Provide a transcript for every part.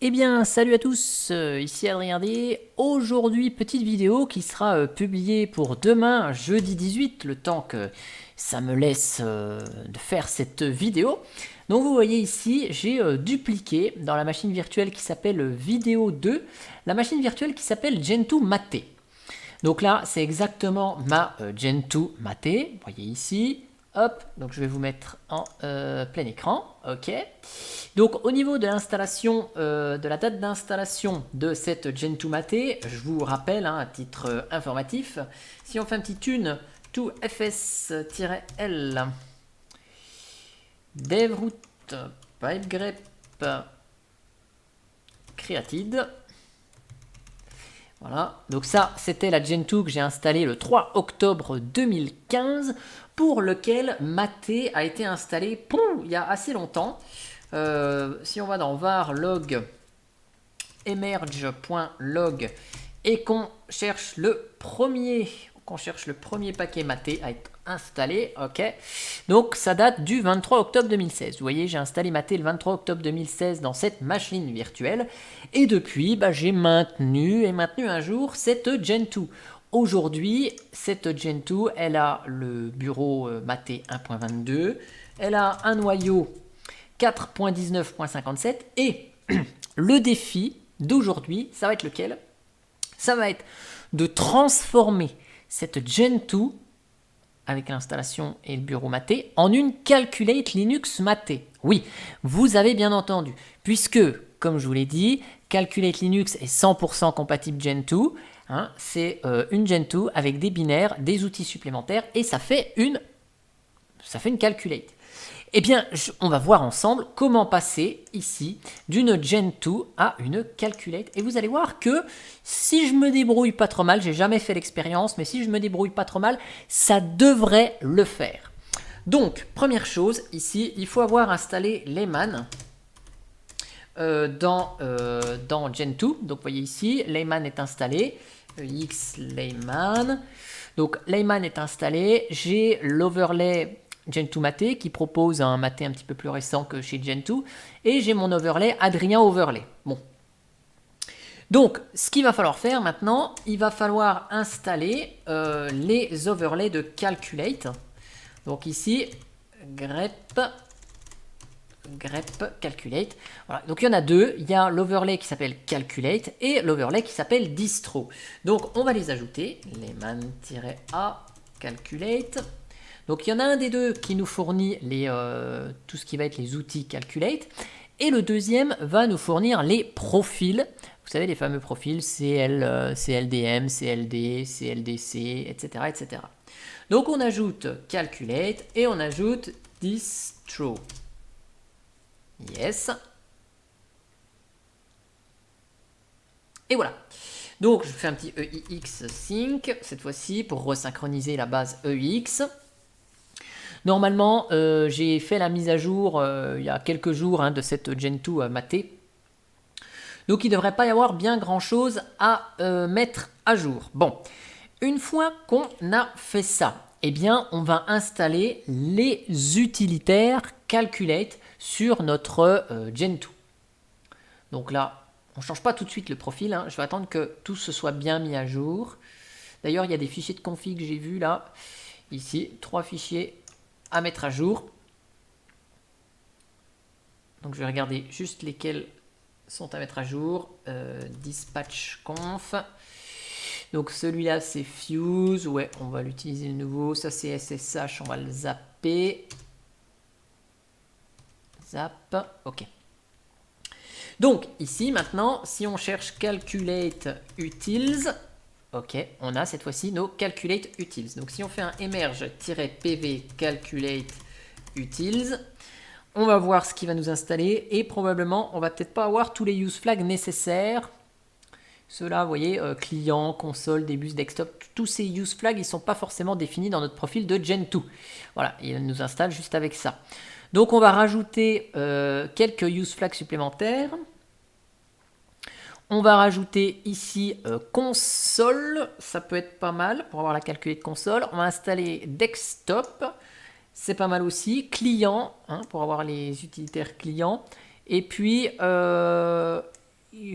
Eh bien, salut à tous, ici Adrien D. Aujourd'hui, petite vidéo qui sera publiée pour demain, jeudi 18, le temps que ça me laisse de faire cette vidéo. Donc vous voyez ici, j'ai dupliqué dans la machine virtuelle qui s'appelle Vidéo 2, la machine virtuelle qui s'appelle Gentoo Mate. Donc là, c'est exactement ma Gentoo Mate, vous voyez ici. Hop, donc je vais vous mettre en plein écran, ok. Donc au niveau de l'installation, de la date d'installation de cette Gentoo Mate, je vous rappelle, hein, à titre informatif, si on fait un petit tune to fs-l devroot pipegrep created. Voilà, donc ça c'était la Gentoo que j'ai installée le 3 octobre 2015 pour lequel Mate a été installé il y a assez longtemps. Si on va dans var log emerge.log et qu'on cherche le premier paquet Mate à être installé, ok. Donc ça date du 23 octobre 2016. Vous voyez, j'ai installé Mate le 23 octobre 2016 dans cette machine virtuelle et depuis, j'ai maintenu un jour cette Gentoo. Aujourd'hui, cette Gentoo, elle a le bureau Mate 1.22, elle a un noyau 4.19.57 et le défi d'aujourd'hui, ça va être lequel? Ça va être de transformer cette Gentoo avec l'installation et le bureau Mate en une Calculate Linux Mate. Oui, vous avez bien entendu, puisque, comme je vous l'ai dit, Calculate Linux est 100% compatible Gentoo. Hein, c'est une Gentoo avec des binaires, des outils supplémentaires, et ça fait une Calculate. Eh bien, on va voir ensemble comment passer ici d'une Gentoo à une Calculate. Et vous allez voir que si je me débrouille pas trop mal, j'ai jamais fait l'expérience, mais si je me débrouille pas trop mal, ça devrait le faire. Donc, première chose, ici, il faut avoir installé Layman dans Gentoo. Donc, vous voyez ici, Layman est installé. X Layman. Donc, Layman est installé. J'ai l'overlay Gentoo Mate qui propose un Mate un petit peu plus récent que chez Gentoo. Et j'ai mon overlay Adrien Overlay. Bon. Donc, ce qu'il va falloir faire maintenant, il va falloir installer les overlays de Calculate. Donc ici, grep Calculate. Voilà. Donc il y en a deux. Il y a l'overlay qui s'appelle Calculate et l'overlay qui s'appelle Distro. Donc on va les ajouter. Layman-a Calculate. Donc il y en a un des deux qui nous fournit tout ce qui va être les outils Calculate. Et le deuxième va nous fournir les profils. Vous savez, les fameux profils CLDM, CLD, CLDC, etc., etc. Donc on ajoute Calculate et on ajoute Distro. Yes. Et voilà. Donc je fais un petit EIX sync cette fois-ci pour resynchroniser la base EIX. Normalement, j'ai fait la mise à jour il y a quelques jours de cette Gentoo Mate. Donc il ne devrait pas y avoir bien grand-chose à mettre à jour. Bon, une fois qu'on a fait ça, eh bien on va installer les utilitaires Calculate sur notre Gentoo. Donc là, on ne change pas tout de suite le profil. Hein. Je vais attendre que tout se soit bien mis à jour. D'ailleurs, il y a des fichiers de config que j'ai vus là. Ici, 3 fichiers à mettre à jour. Donc je vais regarder juste lesquels sont à mettre à jour. Dispatch conf. Donc celui-là c'est Fuse. Ouais, on va l'utiliser de nouveau. Ça c'est SSH, on va le zapper. Zap. Ok. Donc ici maintenant, si on cherche Calculate Utils, ok, on a cette fois-ci nos Calculate Utils. Donc si on fait un emerge-pv Calculate Utils, on va voir ce qui va nous installer et probablement on va peut-être pas avoir tous les use flags nécessaires. Ceux-là, vous voyez, client, console, débus, desktop, tous ces use flags, ils ne sont pas forcément définis dans notre profil de Gentoo. Voilà, il nous installe juste avec ça. Donc on va rajouter quelques use flags supplémentaires. On va rajouter ici console, ça peut être pas mal pour avoir la calculette console. On va installer desktop, c'est pas mal aussi. Client, pour avoir les utilitaires clients. Et puis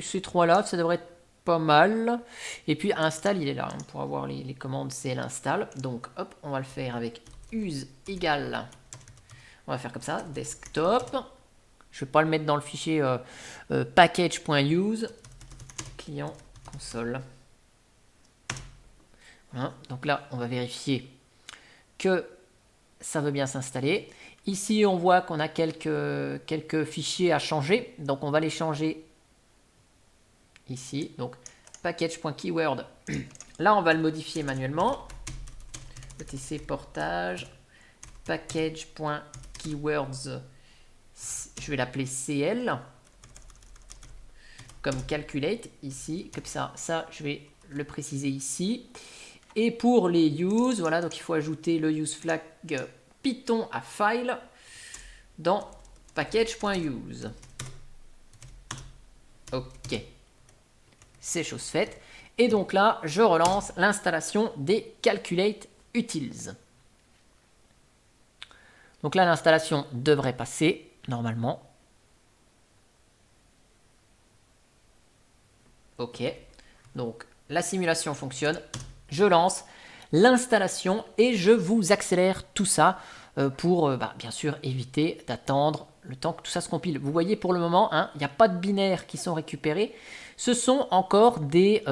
ces trois-là, ça devrait être pas mal. Et puis install, il est là. Pour avoir les commandes, c'est l'install. Donc hop, on va le faire avec use égale. On va faire comme ça, desktop. Je ne vais pas le mettre dans le fichier package.use, client console. Voilà. Donc là, on va vérifier que ça veut bien s'installer. Ici, on voit qu'on a quelques fichiers à changer. Donc, on va les changer ici. Donc, package.keyword. Là, on va le modifier manuellement. etc portage package.keywords. Je vais l'appeler CL. Comme calculate ici. Comme ça, je vais le préciser ici. Et pour les use, voilà, donc il faut ajouter le use flag Python à file dans package.use. Ok, c'est chose faite. Et donc là, je relance l'installation des calculate utils. Donc là, l'installation devrait passer normalement. Ok, donc la simulation fonctionne. Je lance l'installation et je vous accélère tout ça pour bien sûr éviter d'attendre le temps que tout ça se compile. Vous voyez pour le moment, il n'y a pas de binaires qui sont récupérés. Ce sont encore des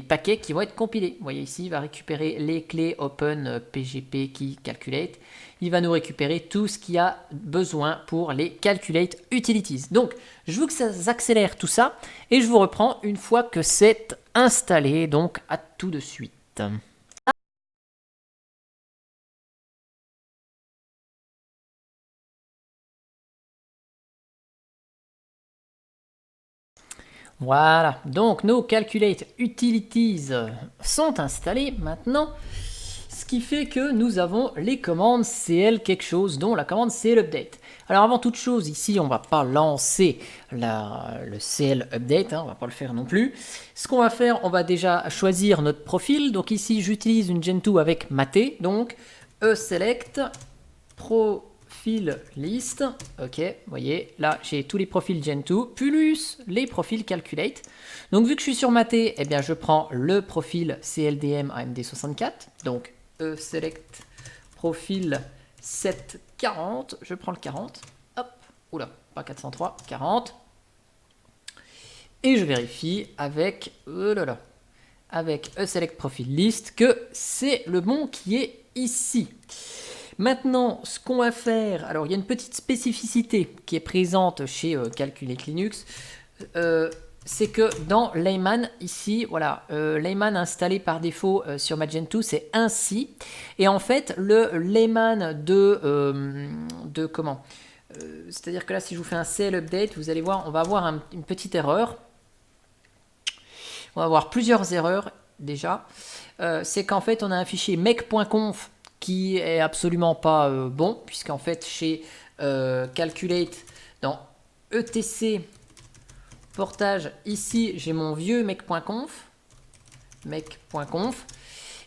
paquets qui vont être compilés. Vous voyez ici, il va récupérer les clés Open PGP Key Calculate. Il va nous récupérer tout ce qu'il y a besoin pour les Calculate Utilities. Donc, je veux que ça accélère tout ça et je vous reprends une fois que c'est installé. Donc, à tout de suite. Voilà, donc nos Calculate Utilities sont installés maintenant, ce qui fait que nous avons les commandes CL quelque chose, dont la commande CL Update. Alors avant toute chose, ici on ne va pas lancer le CL Update, on ne va pas le faire non plus. Ce qu'on va faire, on va déjà choisir notre profil, donc ici j'utilise une Gentoo avec Mate, donc select profil list, ok, vous voyez, là j'ai tous les profils Gentoo, plus les profils Calculate. Donc vu que je suis sur Mate, eh bien je prends le profil CLDM AMD64, donc select profil 740, je prends le 40, hop, oula, pas 403, 40, et je vérifie avec, avec select profil list que c'est le bon qui est ici. Maintenant, ce qu'on va faire, alors il y a une petite spécificité qui est présente chez Calculate Linux, c'est que dans Layman, ici, voilà, Layman installé par défaut sur Magento, c'est ainsi. Et en fait, le Layman de comment c'est-à-dire que là, si je vous fais un CL update, vous allez voir, on va avoir une petite erreur. On va avoir plusieurs erreurs déjà. C'est qu'en fait, on a un fichier make.conf qui est absolument pas bon, puisqu'en fait, chez Calculate, dans etc portage, ici, j'ai mon vieux make.conf.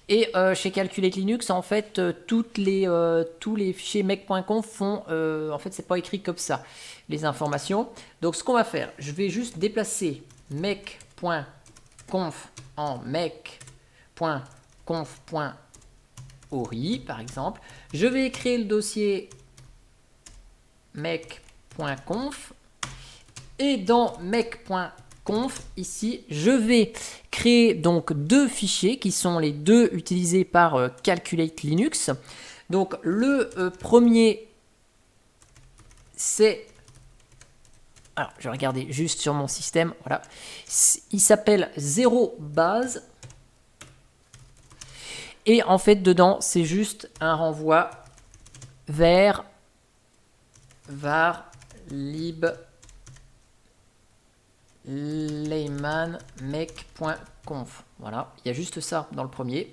Et chez Calculate Linux, en fait, tous les fichiers make.conf font... en fait, c'est pas écrit comme ça, les informations. Donc, ce qu'on va faire, je vais juste déplacer make.conf en make.conf.ori, par exemple. Je vais créer le dossier make.conf. Et dans make.conf, ici, je vais créer donc deux fichiers qui sont les deux utilisés par Calculate Linux. Donc le premier, c'est... Alors, je vais regarder juste sur mon système. Voilà. Il s'appelle 0 base. Et en fait, dedans, c'est juste un renvoi vers var lib layman make.conf. Voilà, il y a juste ça dans le premier.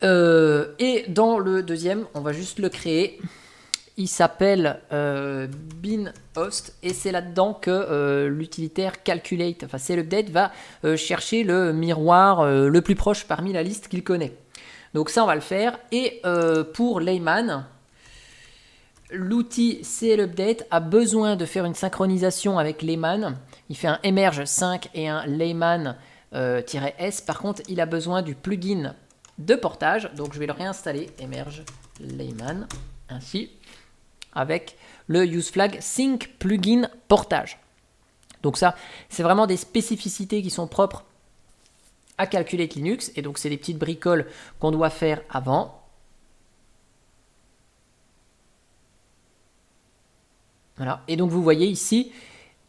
Et dans le deuxième, on va juste le créer. Il s'appelle binhost et c'est là-dedans que l'utilitaire calculate, enfin c'est l'update, va chercher le miroir le plus proche parmi la liste qu'il connaît. Donc ça, on va le faire. Et pour layman, l'outil CL Update a besoin de faire une synchronisation avec Layman. Il fait un Emerge 5 et un Layman-S. Par contre, il a besoin du plugin de portage. Donc, je vais le réinstaller. Emerge Layman. Ainsi. Avec le UseFlag Sync Plugin Portage. Donc ça, c'est vraiment des spécificités qui sont propres à Calculate Linux. Et donc, c'est des petites bricoles qu'on doit faire avant. Voilà. Et donc, vous voyez ici,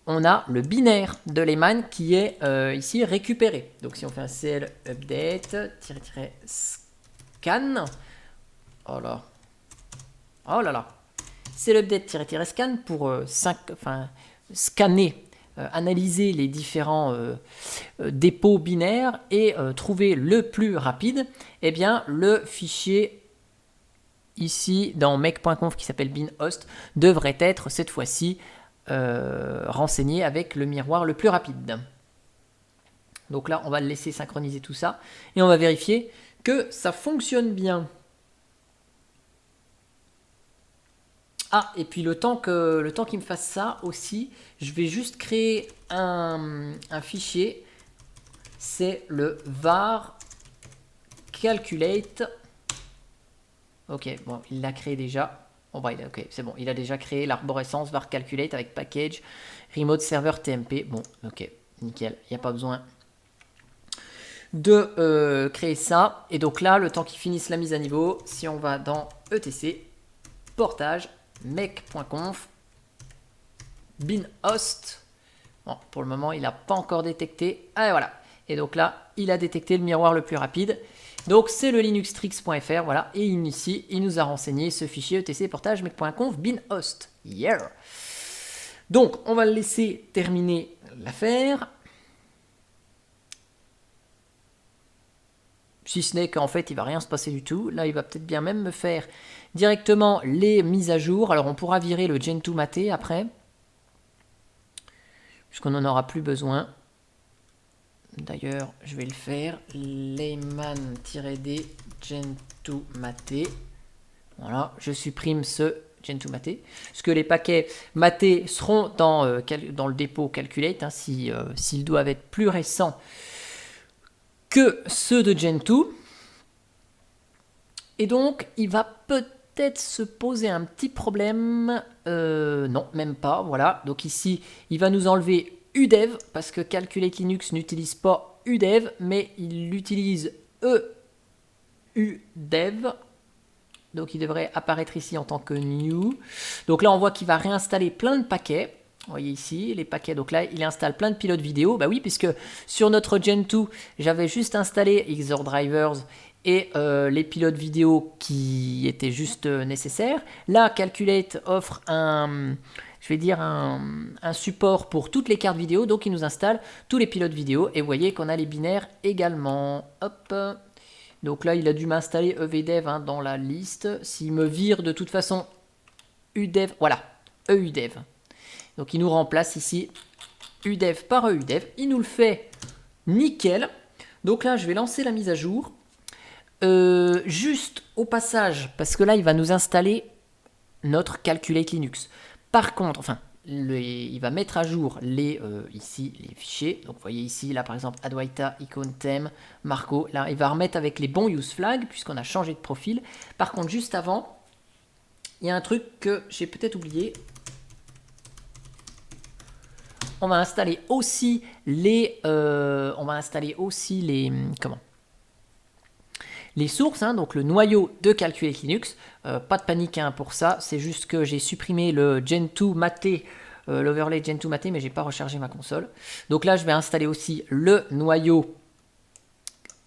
on a le binaire de Layman qui est ici récupéré. Donc, si on fait un CL update, scan. Oh là. Oh là là. CL update, scan pour scanner, analyser les différents dépôts binaires et trouver le plus rapide. Eh bien, le fichier ici dans make.conf qui s'appelle binhost devrait être cette fois-ci renseigné avec le miroir le plus rapide. Donc là, on va le laisser synchroniser tout ça et on va vérifier que ça fonctionne bien. Ah, et puis le temps qu'il me fasse ça aussi, je vais juste créer un fichier. C'est le var calculate. Ok, bon, il l'a créé déjà. Bon, bah, ok, c'est bon, il a déjà créé l'arborescence var calculate avec package remote server tmp. Bon, ok, nickel, il n'y a pas besoin de créer ça. Et donc là, le temps qu'il finisse la mise à niveau, si on va dans etc, portage, make.conf, binhost. Bon, pour le moment, il n'a pas encore détecté. Ah, et voilà. Et donc là, il a détecté le miroir le plus rapide. Donc, c'est le linuxtricks.fr. Voilà. Et ici, il nous a renseigné ce fichier etc portage make.conf binhost. Yeah. Donc, on va le laisser terminer l'affaire. Si ce n'est qu'en fait, il ne va rien se passer du tout. Là, il va peut-être bien même me faire directement les mises à jour. Alors, on pourra virer le Gentoo Mate après, puisqu'on n'en aura plus besoin. D'ailleurs, je vais le faire. Layman-d Gentoo Mate. Voilà, je supprime ce Gentoo Mate. Parce que les paquets Mate seront dans le dépôt Calculate, hein, s'ils doivent être plus récents que ceux de Gentoo. Et donc, il va peut-être se poser un petit problème. Non, même pas. Voilà. Donc ici, il va nous enlever udev, parce que Calculate Linux n'utilise pas udev, mais il utilise eudev. Donc il devrait apparaître ici en tant que new. Donc là, on voit qu'il va réinstaller plein de paquets. Vous voyez ici les paquets. Donc là, il installe plein de pilotes vidéo. Bah oui, puisque sur notre Gentoo, j'avais juste installé Xor Drivers et les pilotes vidéo qui étaient juste nécessaires. Là, Calculate offre un support pour toutes les cartes vidéo. Donc, il nous installe tous les pilotes vidéo. Et vous voyez qu'on a les binaires également. Hop. Donc là, il a dû m'installer evdev dans la liste. S'il me vire de toute façon udev, voilà, eudev. Donc, il nous remplace ici udev par eudev. Il nous le fait nickel. Donc là, je vais lancer la mise à jour. Juste au passage, parce que là, il va nous installer notre Calculate Linux. Par contre, enfin, il va mettre à jour ici les fichiers. Donc, vous voyez ici, là, par exemple, Adwaita, Icontem, Marco. Là, il va remettre avec les bons use flags, puisqu'on a changé de profil. Par contre, juste avant, il y a un truc que j'ai peut-être oublié. On va installer aussi les sources, donc le noyau de Calculate Linux. Pas de panique pour ça, c'est juste que j'ai supprimé le Gentoo Mate, l'overlay Gentoo Mate, mais j'ai pas rechargé ma console. Donc là, je vais installer aussi le noyau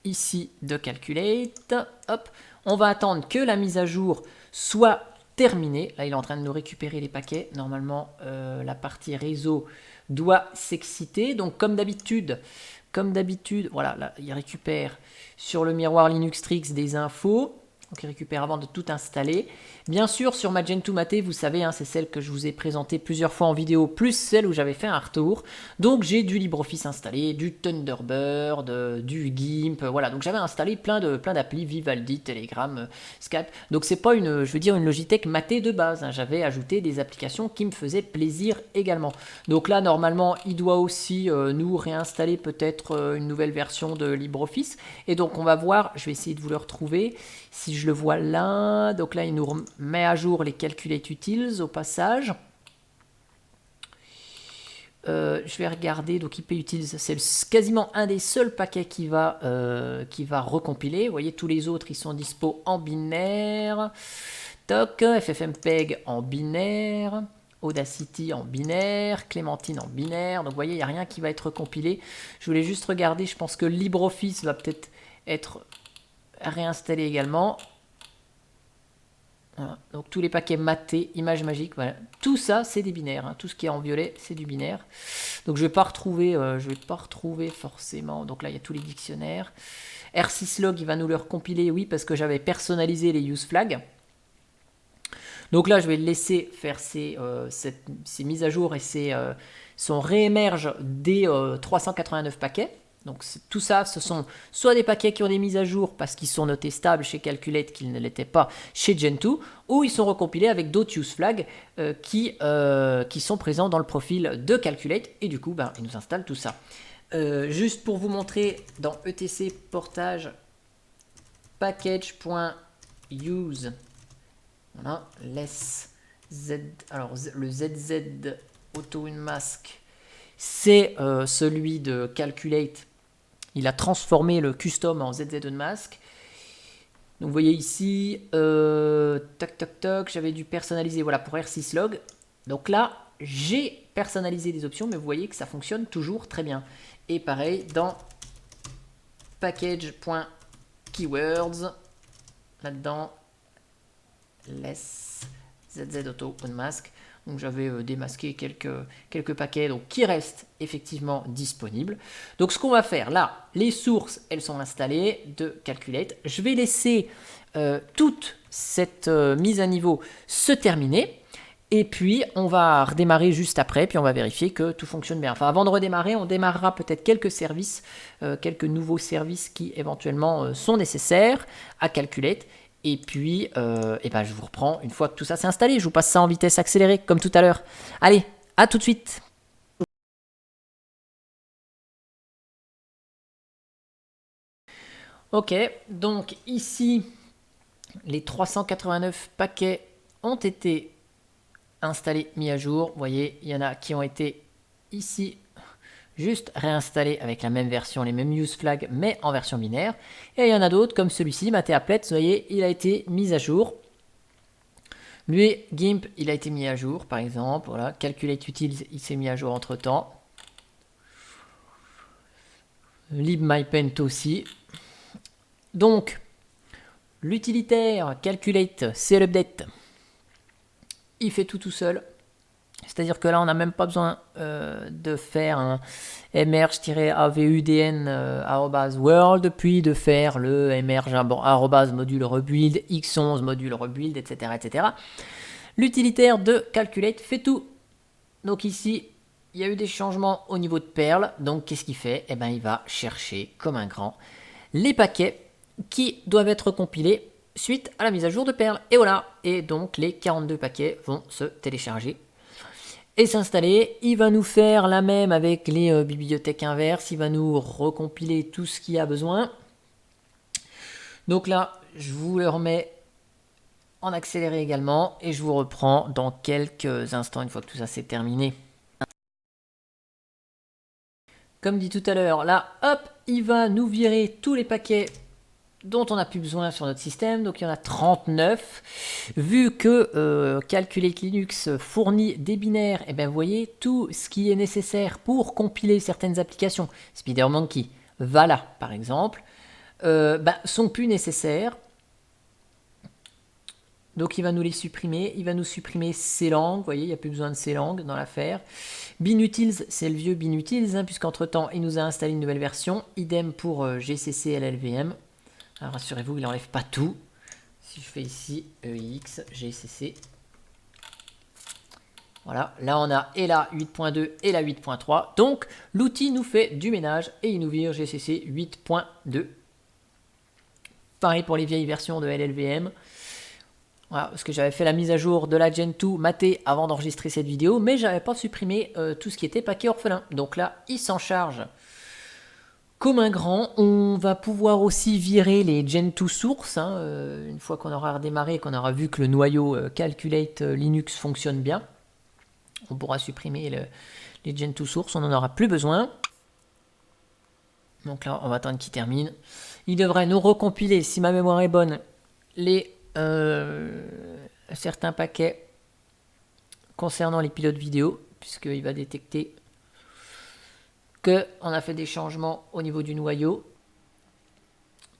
ici de Calculate. Hop, on va attendre que la mise à jour soit terminée. Là, il est en train de nous récupérer les paquets. Normalement, la partie réseau doit s'exciter. Donc, comme d'habitude, voilà, là, il récupère sur le miroir Linuxtrix des infos. Donc il récupère avant de tout installer. Bien sûr, sur ma Gentoo Mate, vous savez, hein, c'est celle que je vous ai présentée plusieurs fois en vidéo, plus celle où j'avais fait un retour. Donc j'ai du LibreOffice installé, du Thunderbird, du GIMP, voilà. Donc j'avais installé plein d'applis, Vivaldi, Telegram, Skype. Donc c'est pas une, je veux dire, une Logitech Mate de base, hein. J'avais ajouté des applications qui me faisaient plaisir également. Donc là, normalement, il doit aussi nous réinstaller peut-être une nouvelle version de LibreOffice. Et donc on va voir, je vais essayer de vous le retrouver. Si je le vois là, donc là il nous met à jour les Calculate Utils au passage. Je vais regarder, donc IP Utils, c'est quasiment un des seuls paquets qui va recompiler. Vous voyez, tous les autres ils sont dispo en binaire. Toc, FFmpeg en binaire. Audacity en binaire, Clémentine en binaire. Donc vous voyez, il n'y a rien qui va être compilé. Je voulais juste regarder, je pense que LibreOffice va peut-être être réinstaller également. Voilà. Donc tous les paquets matés, images magiques, voilà. Tout ça c'est des binaires, hein. Tout ce qui est en violet c'est du binaire. Donc je vais pas retrouver forcément. Donc là il y a tous les dictionnaires. R6log il va nous le recompiler, oui, parce que j'avais personnalisé les use flags. Donc là je vais le laisser faire ces mises à jour et son réémerge des 389 paquets. Donc tout ça, ce sont soit des paquets qui ont des mises à jour parce qu'ils sont notés stables chez Calculate qu'ils ne l'étaient pas chez Gentoo, ou ils sont recompilés avec d'autres use flags qui sont présents dans le profil de Calculate, et du coup, ben, ils nous installent tout ça. Juste pour vous montrer, dans etc portage package.use, voilà, alors le ZZ Auto Unmask, c'est celui de Calculate. Il a transformé le custom en ZZ Unmask. Donc vous voyez ici, j'avais dû personnaliser, voilà, pour R6log. Donc là, j'ai personnalisé des options, mais vous voyez que ça fonctionne toujours très bien. Et pareil, dans package.keywords, là-dedans, less ZZ Auto Unmask. Donc j'avais démasqué quelques paquets donc, qui restent effectivement disponibles. Donc ce qu'on va faire là, les sources, elles sont installées de Calculate. Je vais laisser toute cette mise à niveau se terminer. Et puis on va redémarrer juste après, puis on va vérifier que tout fonctionne bien. Enfin avant de redémarrer, on démarrera peut-être quelques services, quelques nouveaux services qui éventuellement sont nécessaires à Calculate. Et puis, ben, je vous reprends une fois que tout ça s'est installé. Je vous passe ça en vitesse accélérée, comme tout à l'heure. Allez, à tout de suite. Ok, donc ici, les 389 paquets ont été installés, mis à jour. Vous voyez, il y en a qui ont été ici juste réinstallés avec la même version, les mêmes use flags, mais en version binaire. Et il y en a d'autres, comme celui-ci, Mate Applet, vous voyez, il a été mis à jour. Lui, GIMP, il a été mis à jour, par exemple. Voilà, Calculate Utils, il s'est mis à jour entre-temps. LibMyPaint aussi. Donc, l'utilitaire Calculate CLUpdate, il fait tout seul. C'est-à-dire que là, on n'a même pas besoin de faire un emerge-avudn@world, puis de faire le emerge module rebuild, x11 module rebuild, etc. etc. L'utilitaire de Calculate fait tout. Donc ici, il y a eu des changements au niveau de Perl. Donc qu'est-ce qu'il fait? Eh bien, il va chercher comme un grand les paquets qui doivent être compilés suite à la mise à jour de Perl. Et voilà. Et donc les 42 paquets vont se télécharger et s'installer. Il va nous faire la même avec les bibliothèques inverses. Il va nous recompiler tout ce qu'il y a besoin. Donc là, je vous le remets en accéléré également et je vous reprends dans quelques instants une fois que tout ça c'est terminé. Comme dit tout à l'heure, là, hop, il va nous virer tous les paquets dont on n'a plus besoin sur notre système. Donc il y en a 39. Vu que Calculate Linux fournit des binaires, et bien vous voyez tout ce qui est nécessaire pour compiler certaines applications, SpiderMonkey, Vala par exemple, sont plus nécessaires. Donc il va nous les supprimer, il va nous supprimer ces langues, vous voyez, il n'y a plus besoin de ces langues dans l'affaire. Binutils, c'est le vieux Binutils, hein, puisqu'entre temps il nous a installé une nouvelle version. Idem pour GCC LLVM. Alors rassurez-vous, il n'enlève pas tout. Si je fais ici EIX, GCC. Voilà, là on a et la 8.2 et la 8.3. Donc l'outil nous fait du ménage et il nous vire GCC 8.2. Pareil pour les vieilles versions de LLVM. Voilà, parce que j'avais fait la mise à jour de la Gen 2 maté avant d'enregistrer cette vidéo, mais j'avais pas supprimé tout ce qui était paquet orphelin. Donc là, il s'en charge comme un grand. On va pouvoir aussi virer les Gen 2 sources, hein, une fois qu'on aura redémarré et qu'on aura vu que le noyau Calculate Linux fonctionne bien. On pourra supprimer les Gen 2 sources, on n'en aura plus besoin. Donc là, on va attendre qu'il termine. Il devrait nous recompiler, si ma mémoire est bonne, certains paquets concernant les pilotes vidéo, puisqu'il va détecter qu'on a fait des changements au niveau du noyau.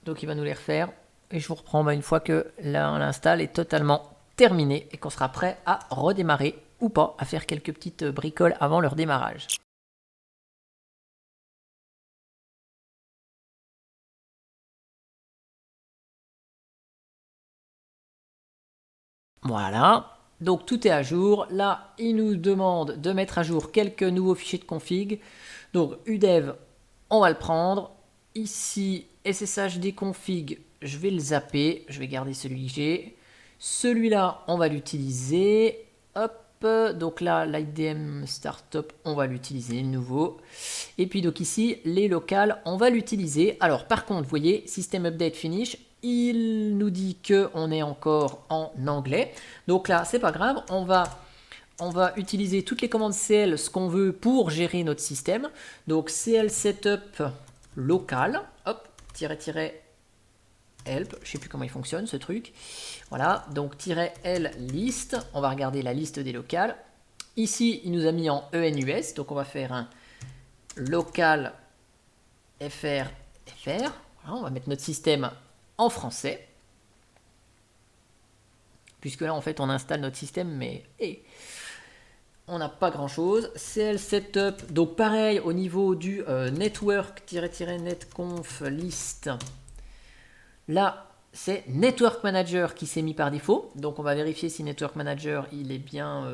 Donc il va nous les refaire. Et je vous reprends une fois que l'install est totalement terminé et qu'on sera prêt à redémarrer ou pas, à faire quelques petites bricoles avant leur démarrage. Voilà, donc tout est à jour. Là, il nous demande de mettre à jour quelques nouveaux fichiers de config. Donc udev, on va le prendre. Ici, sshd config, je vais le zapper. Je vais garder celui que j'ai. Celui-là, on va l'utiliser. Hop, donc là, l'IDM Startup, on va l'utiliser, le nouveau. Et puis donc ici, les locales, on va l'utiliser. Alors par contre, vous voyez, System Update Finish, il nous dit qu'on est encore en anglais. Donc là, c'est pas grave, on va utiliser toutes les commandes CL, ce qu'on veut pour gérer notre système. Donc CL Setup local, hop, help, je sais plus comment il fonctionne ce truc. Voilà, donc -l list, on va regarder la liste des locales. Ici, il nous a mis en ENUS, donc on va faire un local fr. Voilà, on va mettre notre système en français. Puisque là, en fait, on installe notre système, mais on n'a pas grand-chose. CL Setup, donc pareil, au niveau du network-netconf list. Là, c'est Network Manager qui s'est mis par défaut. Donc, on va vérifier si Network Manager, il est bien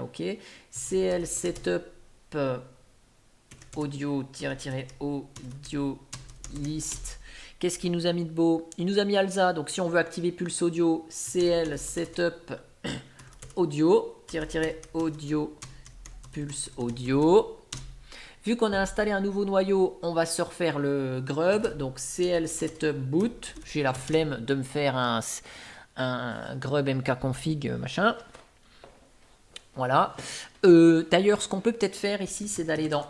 OK. CL Setup audio-audio list. Qu'est-ce qu'il nous a mis de beau? Il nous a mis ALSA. Donc, si on veut activer Pulse Audio, CL Setup audio-audio Pulse Audio. Vu qu'on a installé un nouveau noyau, on va se refaire le grub. Donc CL Setup Boot. J'ai la flemme de me faire un grub mkconfig machin. Voilà. D'ailleurs, ce qu'on peut peut-être faire ici, c'est d'aller dans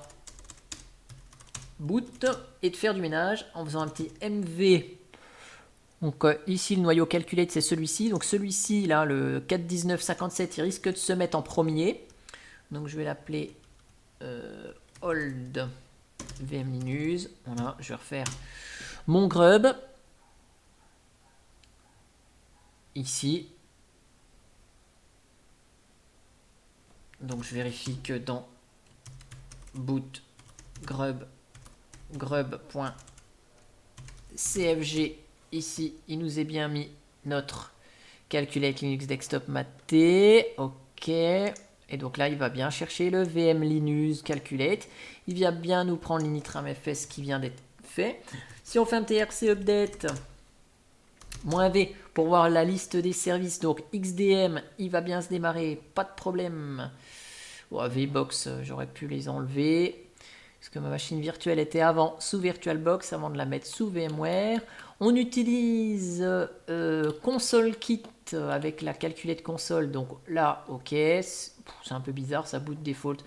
Boot et de faire du ménage en faisant un petit MV. Donc ici, le noyau Calculate, c'est celui-ci. Donc celui-ci, là, le 41957, il risque de se mettre en premier. Donc je vais l'appeler Old VM Linux. Voilà, je vais refaire mon grub. Ici. Donc je vérifie que dans boot grub.cfg, ici, il nous est bien mis notre Calculate Linux Desktop maté. OK. Et donc là, il va bien chercher le VM Linux Calculate. Il va bien nous prendre l'initramfs qui vient d'être fait. Si on fait un TRC update, -v pour voir la liste des services, donc XDM, il va bien se démarrer, pas de problème. Oh, VBox, j'aurais pu les enlever. Parce que ma machine virtuelle était avant sous VirtualBox, avant de la mettre sous VMware. On utilise ConsoleKit avec la Calculate Console. Donc là, OK. C'est un peu bizarre, ça boot default.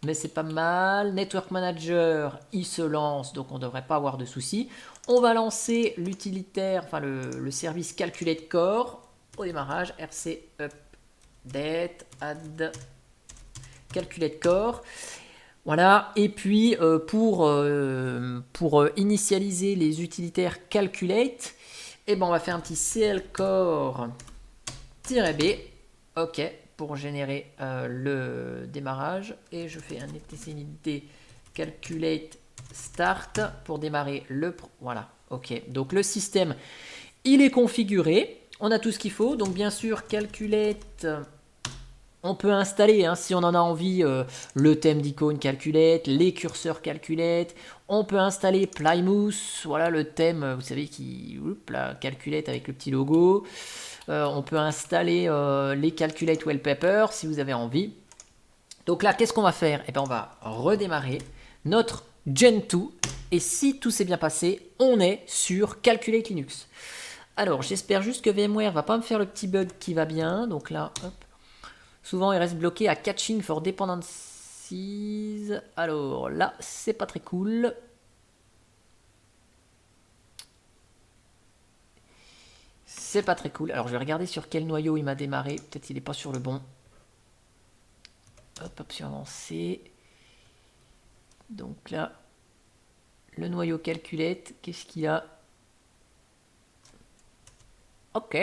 Mais c'est pas mal. Network Manager, il se lance, donc on ne devrait pas avoir de soucis. On va lancer l'utilitaire, enfin le service Calculate Core au démarrage. RC update add Calculate Core. Voilà, et puis pour initialiser les utilitaires Calculate, eh ben, on va faire un petit CL Core-B, OK, pour générer le démarrage. Et je fais un etcd Calculate Start pour démarrer le... Voilà, OK. Donc le système, il est configuré. On a tout ce qu'il faut. Donc bien sûr, Calculate, on peut installer, hein, si on en a envie, le thème d'icône Calculate, les curseurs Calculate. On peut installer Plymouth, voilà le thème, vous savez, qui Calculate avec le petit logo. On peut installer les Calculate Wallpaper si vous avez envie. Donc là, qu'est-ce qu'on va faire? Eh bien, on va redémarrer notre Gen 2. Et si tout s'est bien passé, on est sur Calculate Linux. Alors, j'espère juste que VMware va pas me faire le petit bug qui va bien. Donc là, hop. Souvent, il reste bloqué à Catching for Dependencies. Alors là, c'est pas très cool. C'est pas très cool. Alors, je vais regarder sur quel noyau il m'a démarré. Peut-être qu'il n'est pas sur le bon. Hop, option avancée. Donc là, le noyau Calculate, qu'est-ce qu'il a? Ok.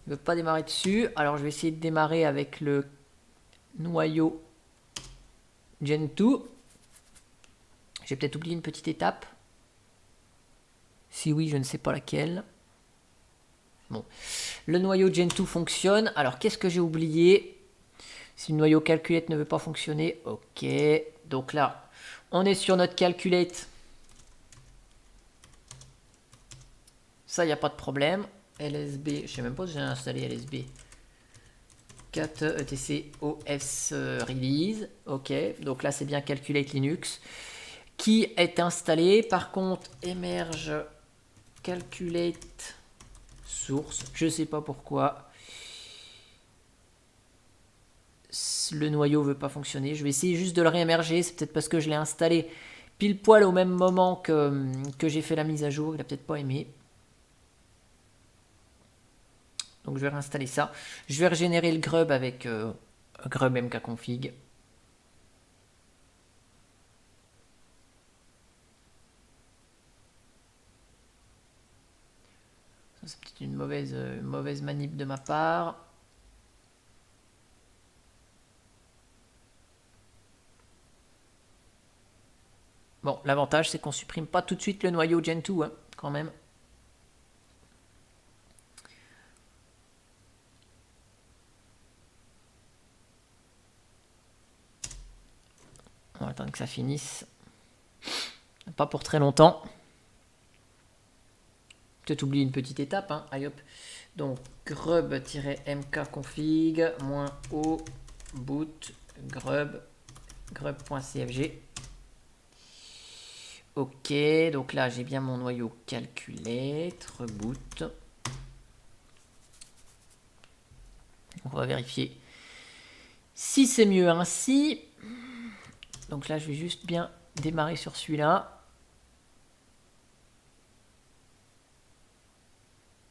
Il ne veut pas démarrer dessus. Alors je vais essayer de démarrer avec le noyau Gen 2. J'ai peut-être oublié une petite étape. Si oui, je ne sais pas laquelle. Bon. Le noyau Gen 2 fonctionne. Alors qu'est-ce que j'ai oublié? Si le noyau Calculate ne veut pas fonctionner. Ok. Donc là, on est sur notre Calculate. Ça, il n'y a pas de problème. LSB, je ne sais même pas si j'ai installé LSB. 4 etc OS release. Ok, donc là c'est bien Calculate Linux qui est installé. Par contre, émerge Calculate source. Je ne sais pas pourquoi. Le noyau veut pas fonctionner. Je vais essayer juste de le réémerger. C'est peut-être parce que je l'ai installé pile poil au même moment que j'ai fait la mise à jour. Il a peut-être pas aimé. Donc je vais réinstaller ça. Je vais régénérer le grub avec grub mkconfig. C'est peut-être une mauvaise manip de ma part. Bon, l'avantage c'est qu'on supprime pas tout de suite le noyau Gen 2, hein, quand même. On va attendre que ça finisse. Pas pour très longtemps. Peut-être oublier une petite étape, hein. Allez hop. Donc grub-mkconfig -o boot grub.cfg. Ok, donc là j'ai bien mon noyau Calculate, reboot. On va vérifier si c'est mieux ainsi. Donc là je vais juste bien démarrer sur celui-là.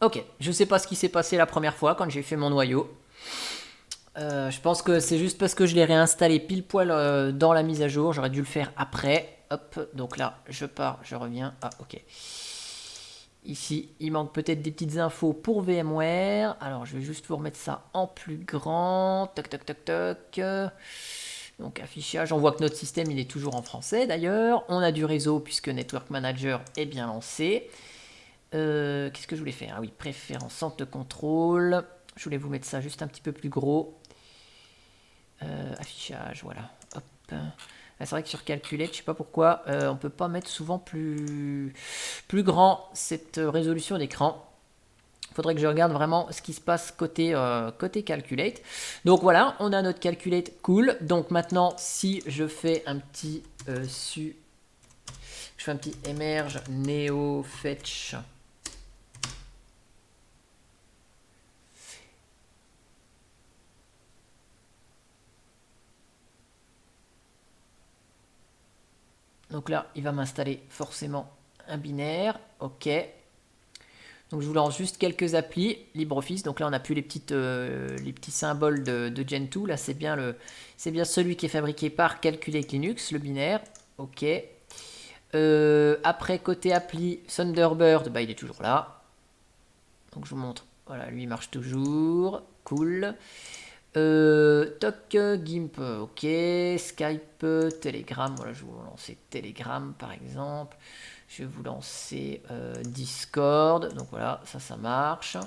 Ok, je sais pas ce qui s'est passé la première fois quand j'ai fait mon noyau. Je pense que c'est juste parce que je l'ai réinstallé pile poil dans la mise à jour. J'aurais dû le faire après. Hop, donc là, je pars, je reviens. Ah, ok. Ici, il manque peut-être des petites infos pour VMware. Alors, je vais juste vous remettre ça en plus grand. Toc, toc, toc, toc. Donc, affichage. On voit que notre système, il est toujours en français d'ailleurs. On a du réseau puisque Network Manager est bien lancé. Qu'est-ce que je voulais faire? Ah oui, préférence centre de contrôle. Je voulais vous mettre ça juste un petit peu plus gros. Affichage, voilà. Hop. C'est vrai que sur Calculate, je sais pas pourquoi, on peut pas mettre souvent plus grand cette résolution d'écran. Il faudrait que je regarde vraiment ce qui se passe côté Calculate. Donc voilà, on a notre Calculate cool. Donc maintenant, si je fais un petit je fais un petit emerge neo fetch. Donc là, il va m'installer forcément un binaire. Ok. Donc je vous lance juste quelques applis LibreOffice. Donc là, on n'a plus les petits symboles de Gen 2. Là, c'est bien celui qui est fabriqué par Calculate Linux, le binaire. Ok. Après, côté appli, Thunderbird, bah, il est toujours là. Donc je vous montre. Voilà, lui, il marche toujours. Cool. Toc, Gimp, ok. Skype, Telegram. Voilà, je vais vous lancer Telegram par exemple. Je vais vous lancer Discord. Donc voilà, ça marche.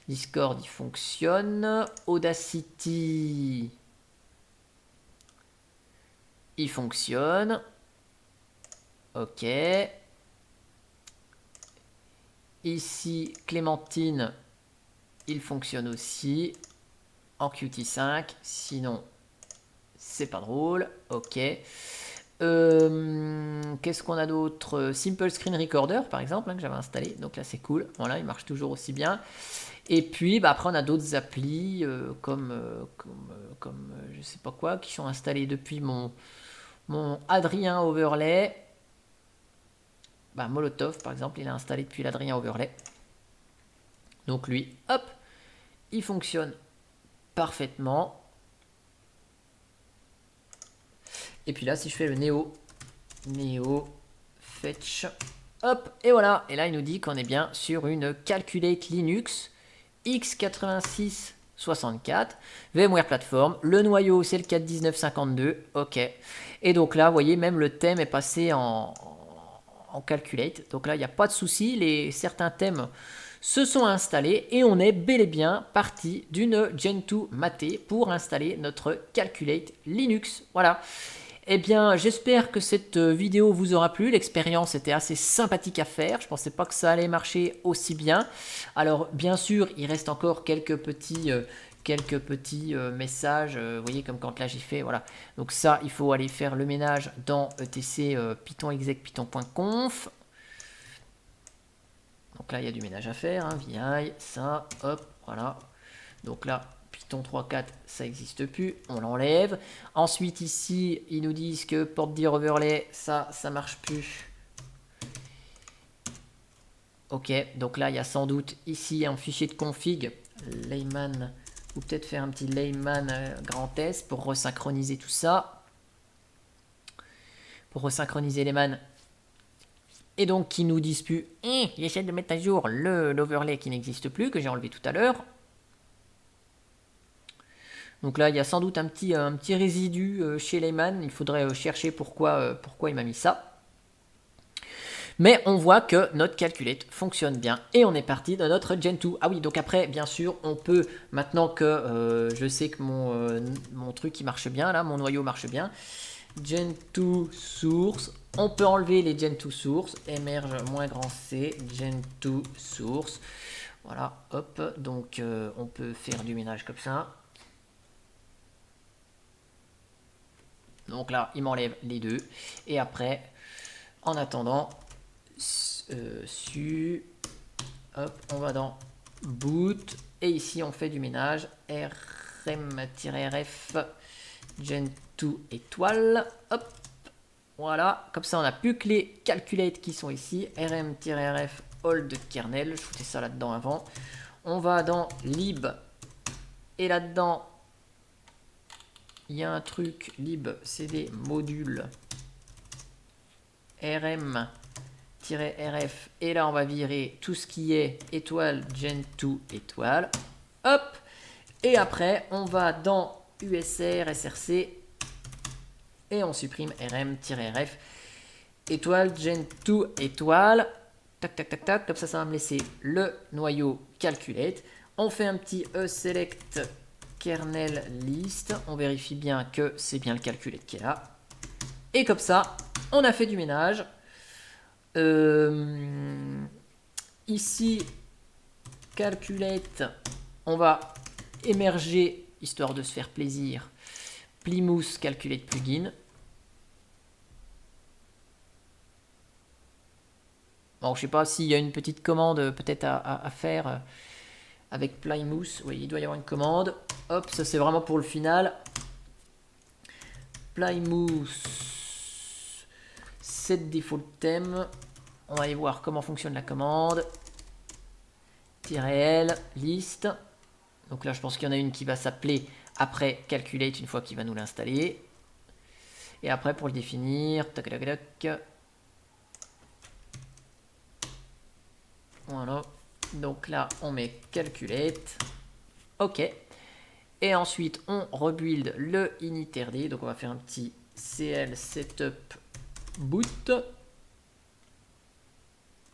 Discord, il fonctionne. Audacity, il fonctionne. Ok. Ici, Clémentine, il fonctionne aussi. En Qt5, sinon c'est pas drôle. Ok. Qu'est-ce qu'on a d'autre? Simple Screen Recorder par exemple, hein, que j'avais installé, donc là c'est cool, voilà, il marche toujours aussi bien. Et puis bah, après on a d'autres applis comme je sais pas quoi, qui sont installés depuis mon Adrien Overlay. Bah, Molotov par exemple, il est installé depuis l'Adrien Overlay, donc lui, hop, il fonctionne parfaitement. Et puis là, si je fais le Neo Fetch, hop, et voilà. Et là, il nous dit qu'on est bien sur une Calculate Linux x86-64, VMware Platform. Le noyau, c'est le 41952, ok. Et donc là, vous voyez, même le thème est passé en Calculate. Donc là, il n'y a pas de souci. Certains thèmes se sont installés et on est bel et bien parti d'une Gentoo Mate pour installer notre Calculate Linux. Voilà. Eh bien, j'espère que cette vidéo vous aura plu. L'expérience était assez sympathique à faire. Je ne pensais pas que ça allait marcher aussi bien. Alors, bien sûr, il reste encore quelques petits messages. Vous voyez, comme quand là j'ai fait, voilà. Donc ça, il faut aller faire le ménage dans etc python exec python.conf. Donc là, il y a du ménage à faire. Hein, VI, ça, hop, voilà. Donc là, Python 3.4, ça n'existe plus, on l'enlève. Ensuite, ici, ils nous disent que portdir overlay, ça marche plus. Ok, donc là, il y a sans doute ici un fichier de config, layman, ou peut-être faire un petit layman grand S pour resynchroniser tout ça. Pour resynchroniser les man. Et donc, qui nous disent plus, j'essaie de mettre à jour l'overlay qui n'existe plus, que j'ai enlevé tout à l'heure. Donc là, il y a sans doute un petit résidu chez Lehman. Il faudrait chercher pourquoi il m'a mis ça. Mais on voit que notre calculate fonctionne bien. Et on est parti de notre Gentoo. Ah oui, donc après, bien sûr, on peut, maintenant que je sais que mon truc il marche bien, là, mon noyau marche bien, Gentoo source, on peut enlever les Gentoo source, émerge -c, Gentoo source. Voilà, hop, donc on peut faire du ménage comme ça. Donc là, il m'enlève les deux. Et après, en attendant, hop, on va dans boot. Et ici, on fait du ménage. rm-rf Gentoo étoile. Hop, voilà. Comme ça, on n'a plus que les calculates qui sont ici. rm-rf old kernel. Je foutais ça là-dedans avant. On va dans lib. Et là-dedans, il y a un truc lib cd module rm-rf et là on va virer tout ce qui est étoile Gentoo étoile, hop, et après on va dans usr src et on supprime rm-rf étoile Gentoo étoile, tac tac tac tac, comme ça va me laisser le noyau calculate. On fait un petit select kernel list, on vérifie bien que c'est bien le calculate qui est là. Et comme ça, on a fait du ménage. Ici, calculate, on va émerger, histoire de se faire plaisir, Plymouth calculate plugin. Bon, je sais pas s'il y a une petite commande peut-être à faire avec Plymouth. Oui, il doit y avoir une commande. Hop, ça c'est vraiment pour le final. Plymouth set default theme. On va aller voir comment fonctionne la commande. -l list. Donc là, je pense qu'il y en a une qui va s'appeler après calculate une fois qu'il va nous l'installer. Et après, pour le définir, tac tac tac. Voilà. Donc là, on met calculate. OK. Et ensuite, on rebuild le initRD. Donc, on va faire un petit cl setup boot.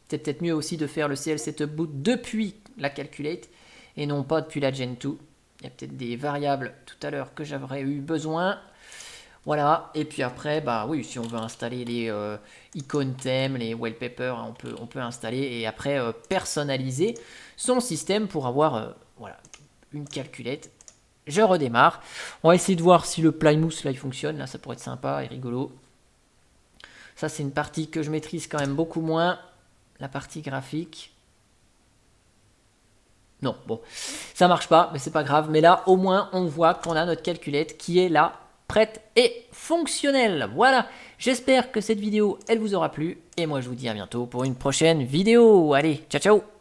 C'est peut-être mieux aussi de faire le cl setup boot depuis la calculate et non pas depuis la Gen 2. Il y a peut-être des variables tout à l'heure que j'aurais eu besoin. Voilà, et puis après, bah oui, si on veut installer les icônes thèmes, les wallpapers, on peut installer et après personnaliser son système pour avoir voilà, une calculette. Je redémarre. On va essayer de voir si le Plymouth là il fonctionne. Là, ça pourrait être sympa et rigolo. Ça, c'est une partie que je maîtrise quand même beaucoup moins. La partie graphique. Non, bon, ça marche pas, mais c'est pas grave. Mais là, au moins, on voit qu'on a notre calculette qui est là, prête et fonctionnelle. Voilà, j'espère que cette vidéo, elle vous aura plu. Et moi, je vous dis à bientôt pour une prochaine vidéo. Allez, ciao, ciao!